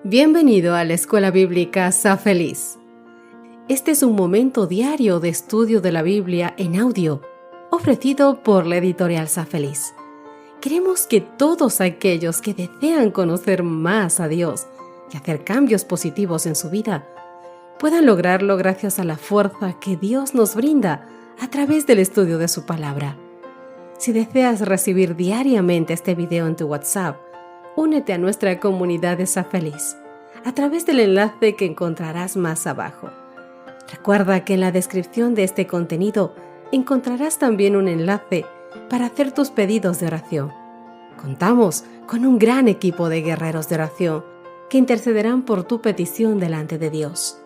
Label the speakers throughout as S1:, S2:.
S1: Bienvenido a la Escuela Bíblica Sa Feliz. Este es un momento diario de estudio de la Biblia en audio, ofrecido por la editorial Sa Feliz. Queremos que todos aquellos que desean conocer más a Dios y hacer cambios positivos en su vida, puedan lograrlo gracias a la fuerza que Dios nos brinda a través del estudio de su palabra. Si deseas recibir diariamente este video en tu WhatsApp, únete a nuestra comunidad de Sa Feliz a través del enlace que encontrarás más abajo. Recuerda que en la descripción de este contenido encontrarás también un enlace para hacer tus pedidos de oración. Contamos con un gran equipo de guerreros de oración que intercederán por tu petición delante de Dios.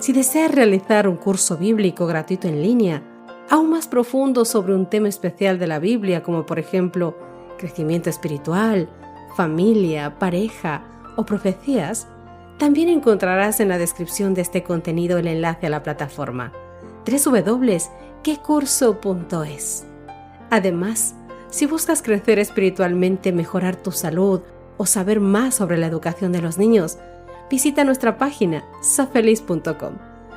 S1: Si deseas realizar un curso bíblico gratuito en línea, aún más profundo sobre un tema especial de la Biblia, como por ejemplo crecimiento espiritual, familia, pareja o profecías, también encontrarás en la descripción de este contenido el enlace a la plataforma www.quecurso.es. Además, si buscas crecer espiritualmente, mejorar tu salud o saber más sobre la educación de los niños, visita nuestra página safeliz.com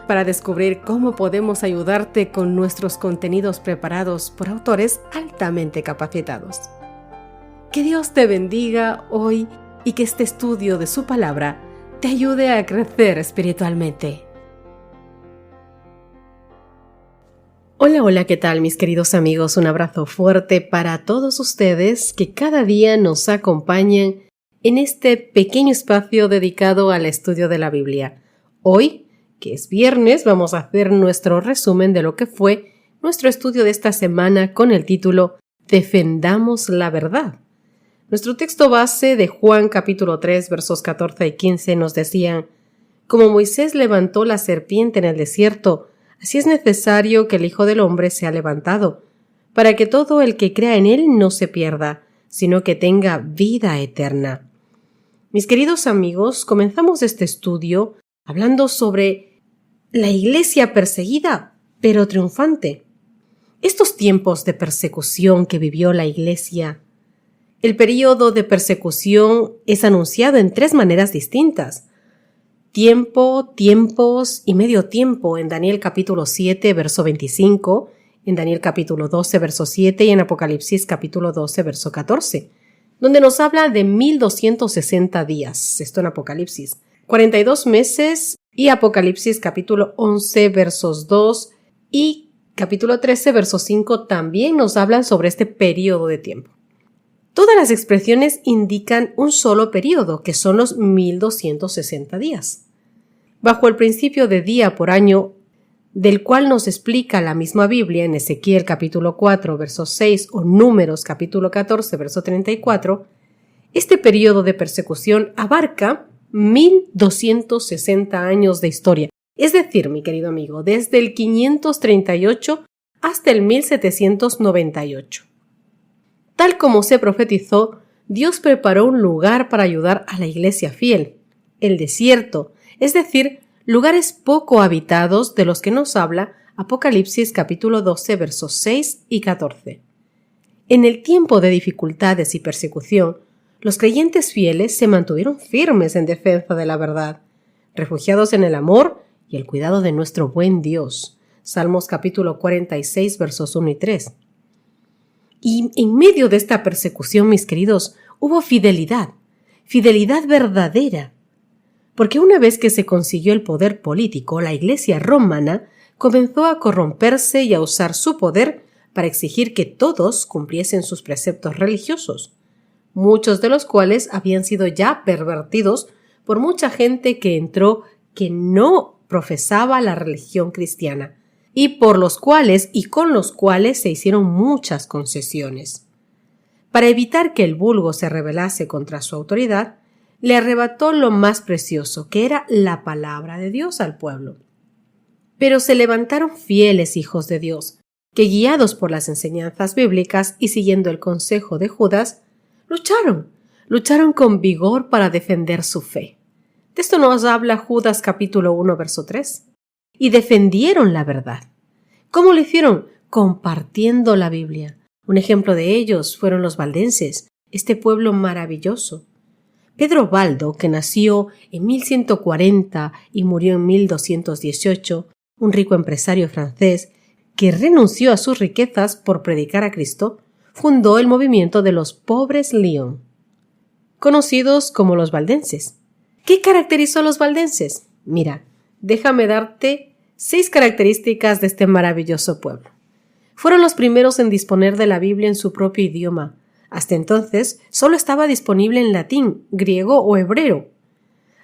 S1: para descubrir cómo podemos ayudarte con nuestros contenidos preparados por autores altamente capacitados. Que Dios te bendiga hoy y que este estudio de su palabra te ayude a crecer espiritualmente. Hola, ¿qué tal mis queridos amigos? Un abrazo fuerte para todos ustedes que cada día nos acompañan en este pequeño espacio dedicado al estudio de la Biblia. Hoy, que es viernes, vamos a hacer nuestro resumen de lo que fue nuestro estudio de esta semana con el título Defendamos la verdad. Nuestro texto base de Juan capítulo 3 versos 14 y 15 nos decían: Como Moisés levantó la serpiente en el desierto, así es necesario que el Hijo del Hombre sea levantado, para que todo el que crea en él no se pierda, sino que tenga vida eterna. Mis queridos amigos, comenzamos este estudio hablando sobre la iglesia perseguida, pero triunfante. Estos tiempos de persecución que vivió la iglesia, el período de persecución es anunciado en tres maneras distintas: tiempo, tiempos y medio tiempo en Daniel capítulo 7, verso 25, en Daniel capítulo 12, verso 7 y en Apocalipsis capítulo 12, verso 14, donde nos habla de 1260 días, esto en Apocalipsis, 42 meses y Apocalipsis capítulo 11, versos 2 y capítulo 13, verso 5 también nos hablan sobre este periodo de tiempo. Todas las expresiones indican un solo periodo, que son los 1260 días. Bajo el principio de día por año, del cual nos explica la misma Biblia en Ezequiel capítulo 4, verso 6 o Números capítulo 14, verso 34, este periodo de persecución abarca 1260 años de historia. Es decir, mi querido amigo, desde el 538 hasta el 1798. Tal como se profetizó, Dios preparó un lugar para ayudar a la iglesia fiel, el desierto, es decir, lugares poco habitados de los que nos habla Apocalipsis capítulo 12, versos 6 y 14. En el tiempo de dificultades y persecución, los creyentes fieles se mantuvieron firmes en defensa de la verdad, refugiados en el amor y el cuidado de nuestro buen Dios. Salmos capítulo 46, versos 1 y 3. Y en medio de esta persecución, mis queridos, hubo fidelidad verdadera. Porque una vez que se consiguió el poder político, la Iglesia romana comenzó a corromperse y a usar su poder para exigir que todos cumpliesen sus preceptos religiosos, muchos de los cuales habían sido ya pervertidos por mucha gente que entró que no profesaba la religión cristiana, y por los cuales y con los cuales se hicieron muchas concesiones. Para evitar que el vulgo se rebelase contra su autoridad, le arrebató lo más precioso, que era la palabra de Dios al pueblo. Pero se levantaron fieles hijos de Dios, que guiados por las enseñanzas bíblicas y siguiendo el consejo de Judas, lucharon con vigor para defender su fe. De esto nos habla Judas capítulo 1, verso 3. Y defendieron la verdad. ¿Cómo lo hicieron? Compartiendo la Biblia. Un ejemplo de ellos fueron los valdenses, este pueblo maravilloso. Pedro Baldo, que nació en 1140 y murió en 1218, un rico empresario francés que renunció a sus riquezas por predicar a Cristo, fundó el movimiento de los pobres Lyon, conocidos como los valdenses. ¿Qué caracterizó a los valdenses? Mira, déjame darte 6 características de este maravilloso pueblo. Fueron los primeros en disponer de la Biblia en su propio idioma. Hasta entonces solo estaba disponible en latín, griego o hebreo.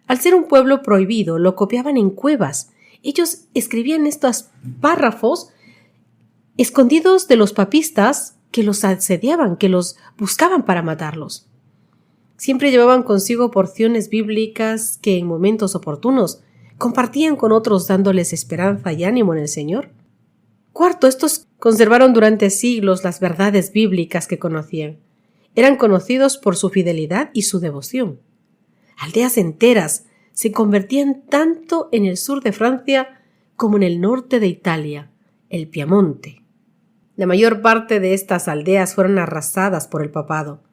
S1: Al ser un pueblo prohibido, lo copiaban en cuevas. Ellos escribían estos párrafos escondidos de los papistas que los asediaban, que los buscaban para matarlos. Siempre llevaban consigo porciones bíblicas que en momentos oportunos compartían con otros dándoles esperanza y ánimo en el Señor. Cuarto, estos conservaron durante siglos las verdades bíblicas que conocían. Eran conocidos por su fidelidad y su devoción. Aldeas enteras se convertían tanto en el sur de Francia como en el norte de Italia, el Piamonte. La mayor parte de estas aldeas fueron arrasadas por el papado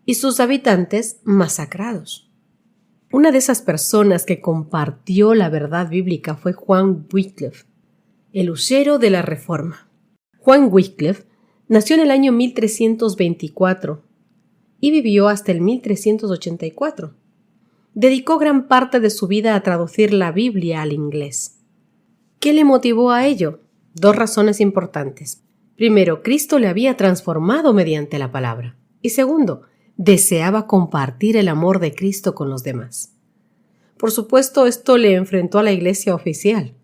S1: y sus habitantes masacrados. Una de esas personas que compartió la verdad bíblica fue Juan Wycliffe, el ushero de la Reforma. Juan Wycliffe nació en el año 1324 y vivió hasta el 1384. Dedicó gran parte de su vida a traducir la Biblia al inglés. ¿Qué le motivó a ello? 2 razones importantes. Primero, Cristo le había transformado mediante la palabra. Y segundo, deseaba compartir el amor de Cristo con los demás. Por supuesto, esto le enfrentó a la Iglesia oficial.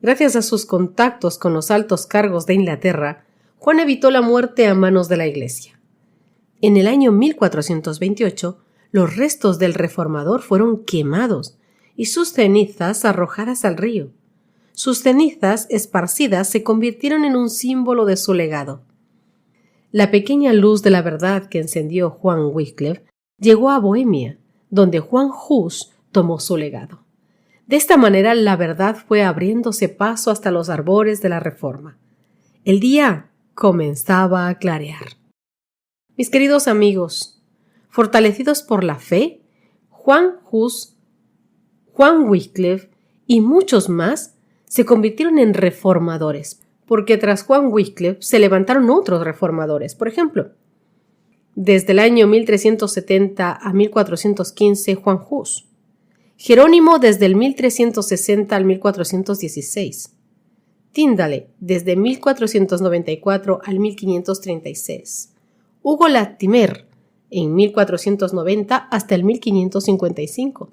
S1: Gracias a sus contactos con los altos cargos de Inglaterra, Juan evitó la muerte a manos de la Iglesia. En el año 1428, los restos del reformador fueron quemados y sus cenizas arrojadas al río. Sus cenizas esparcidas se convirtieron en un símbolo de su legado. La pequeña luz de la verdad que encendió Juan Wycliffe llegó a Bohemia, donde Juan Hus tomó su legado. De esta manera la verdad fue abriéndose paso hasta los arbores de la Reforma. El día comenzaba a clarear. Mis queridos amigos, fortalecidos por la fe, Juan Hus, Juan Wycliffe y muchos más se convirtieron en reformadores, porque tras Juan Wycliffe se levantaron otros reformadores. Por ejemplo, desde el año 1370 a 1415, Juan Hus. Jerónimo desde el 1360 al 1416. Tyndale desde 1494 al 1536. Hugo Latimer en 1490 hasta el 1555.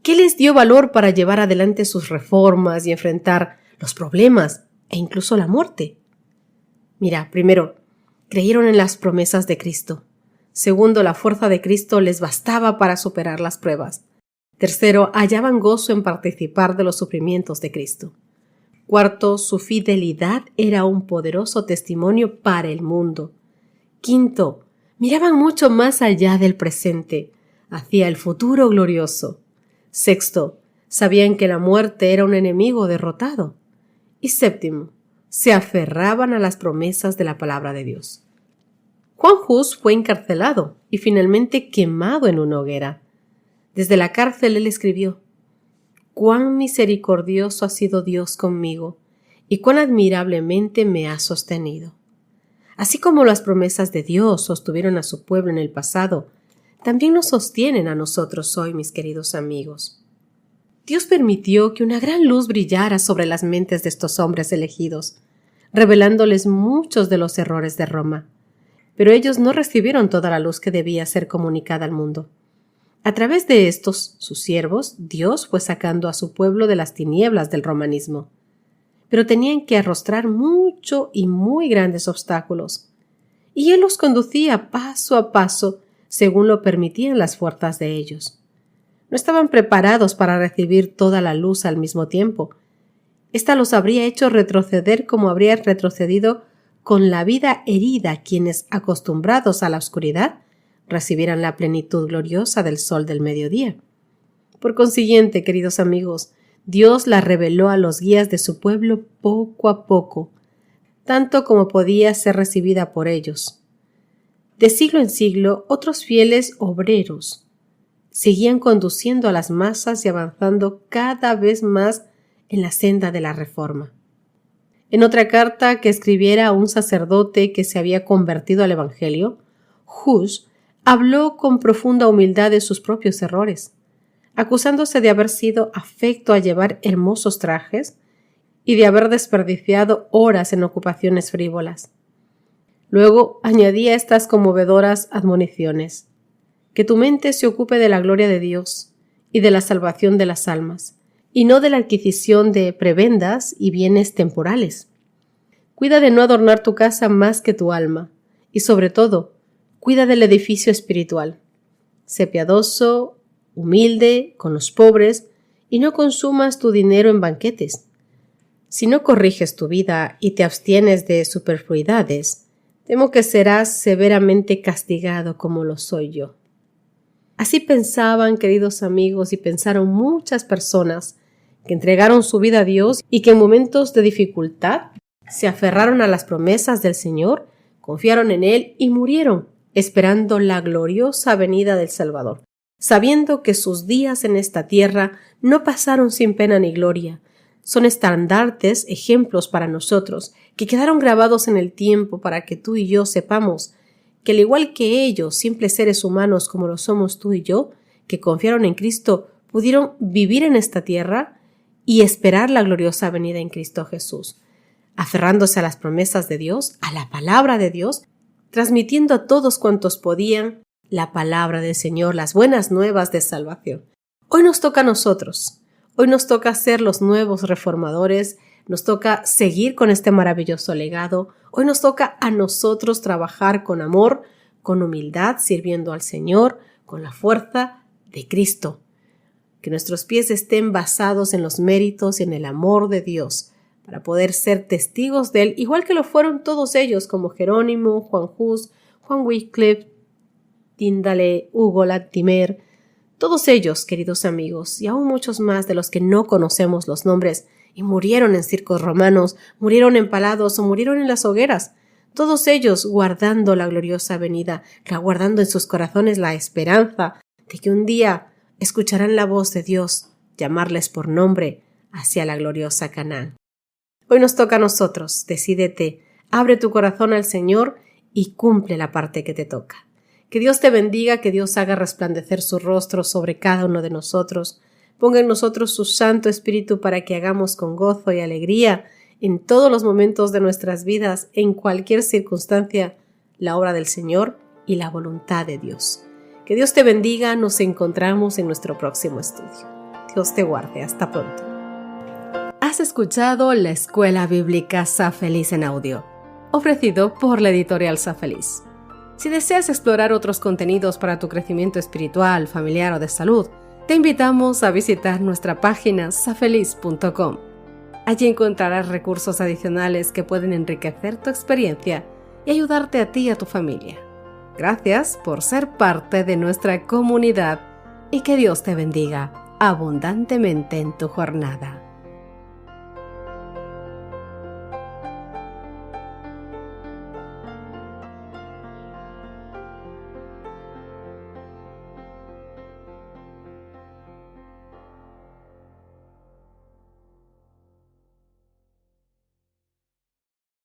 S1: ¿Qué les dio valor para llevar adelante sus reformas y enfrentar los problemas e incluso la muerte? Mira, primero, creyeron en las promesas de Cristo. Segundo, la fuerza de Cristo les bastaba para superar las pruebas. Tercero, hallaban gozo en participar de los sufrimientos de Cristo. Cuarto, su fidelidad era un poderoso testimonio para el mundo. Quinto, miraban mucho más allá del presente, hacia el futuro glorioso. Sexto, sabían que la muerte era un enemigo derrotado. Y séptimo, se aferraban a las promesas de la palabra de Dios. Juan Hus fue encarcelado y finalmente quemado en una hoguera. Desde la cárcel él escribió: «Cuán misericordioso ha sido Dios conmigo y cuán admirablemente me ha sostenido». Así como las promesas de Dios sostuvieron a su pueblo en el pasado, también nos sostienen a nosotros hoy, mis queridos amigos. Dios permitió que una gran luz brillara sobre las mentes de estos hombres elegidos, revelándoles muchos de los errores de Roma. Pero ellos no recibieron toda la luz que debía ser comunicada al mundo. A través de estos, sus siervos, Dios fue sacando a su pueblo de las tinieblas del romanismo. Pero tenían que arrostrar mucho y muy grandes obstáculos. Y Él los conducía paso a paso, según lo permitían las fuerzas de ellos. No estaban preparados para recibir toda la luz al mismo tiempo. Esta los habría hecho retroceder como habría retrocedido con la vida herida quienes, acostumbrados a la oscuridad, recibieran la plenitud gloriosa del sol del mediodía. Por consiguiente, queridos amigos, Dios la reveló a los guías de su pueblo poco a poco, tanto como podía ser recibida por ellos. De siglo en siglo, otros fieles obreros seguían conduciendo a las masas y avanzando cada vez más en la senda de la reforma. En otra carta que escribiera a un sacerdote que se había convertido al Evangelio, Hus habló con profunda humildad de sus propios errores, acusándose de haber sido afecto a llevar hermosos trajes y de haber desperdiciado horas en ocupaciones frívolas. Luego añadía estas conmovedoras admoniciones: que tu mente se ocupe de la gloria de Dios y de la salvación de las almas, y no de la adquisición de prebendas y bienes temporales. Cuida de no adornar tu casa más que tu alma, y sobre todo, cuida del edificio espiritual. Sé piadoso, humilde, con los pobres, y no consumas tu dinero en banquetes. Si no corriges tu vida y te abstienes de superfluidades, temo que serás severamente castigado como lo soy yo. Así pensaban, queridos amigos, y pensaron muchas personas que entregaron su vida a Dios y que en momentos de dificultad se aferraron a las promesas del Señor, confiaron en Él y murieron, esperando la gloriosa venida del Salvador, sabiendo que sus días en esta tierra no pasaron sin pena ni gloria. Son estandartes, ejemplos para nosotros, que quedaron grabados en el tiempo para que tú y yo sepamos que al igual que ellos, simples seres humanos como lo somos tú y yo, que confiaron en Cristo, pudieron vivir en esta tierra y esperar la gloriosa venida en Cristo Jesús, aferrándose a las promesas de Dios, a la palabra de Dios, transmitiendo a todos cuantos podían la palabra del Señor, las buenas nuevas de salvación. Hoy nos toca a nosotros. Hoy nos toca ser los nuevos reformadores, nos toca seguir con este maravilloso legado. Hoy nos toca a nosotros trabajar con amor, con humildad, sirviendo al Señor, con la fuerza de Cristo. Que nuestros pies estén basados en los méritos y en el amor de Dios, para poder ser testigos de Él, igual que lo fueron todos ellos, como Jerónimo, Juan Hus, Juan Wycliffe, Tyndale, Hugo Latimer, todos ellos, queridos amigos, y aún muchos más de los que no conocemos los nombres, y murieron en circos romanos, murieron empalados o murieron en las hogueras, todos ellos guardando la gloriosa venida, guardando en sus corazones la esperanza de que un día escucharán la voz de Dios llamarles por nombre hacia la gloriosa Canaán. Hoy nos toca a nosotros, decídete, abre tu corazón al Señor y cumple la parte que te toca. Que Dios te bendiga, que Dios haga resplandecer su rostro sobre cada uno de nosotros, ponga en nosotros su Santo Espíritu para que hagamos con gozo y alegría en todos los momentos de nuestras vidas, en cualquier circunstancia, la obra del Señor y la voluntad de Dios. Que Dios te bendiga, nos encontramos en nuestro próximo estudio. Dios te guarde, hasta pronto. Has escuchado la Escuela Bíblica Sa Feliz en audio, ofrecido por la editorial Sa Feliz. Si deseas explorar otros contenidos para tu crecimiento espiritual, familiar o de salud, te invitamos a visitar nuestra página safeliz.com. Allí encontrarás recursos adicionales que pueden enriquecer tu experiencia y ayudarte a ti y a tu familia. Gracias por ser parte de nuestra comunidad y que Dios te bendiga abundantemente en tu jornada.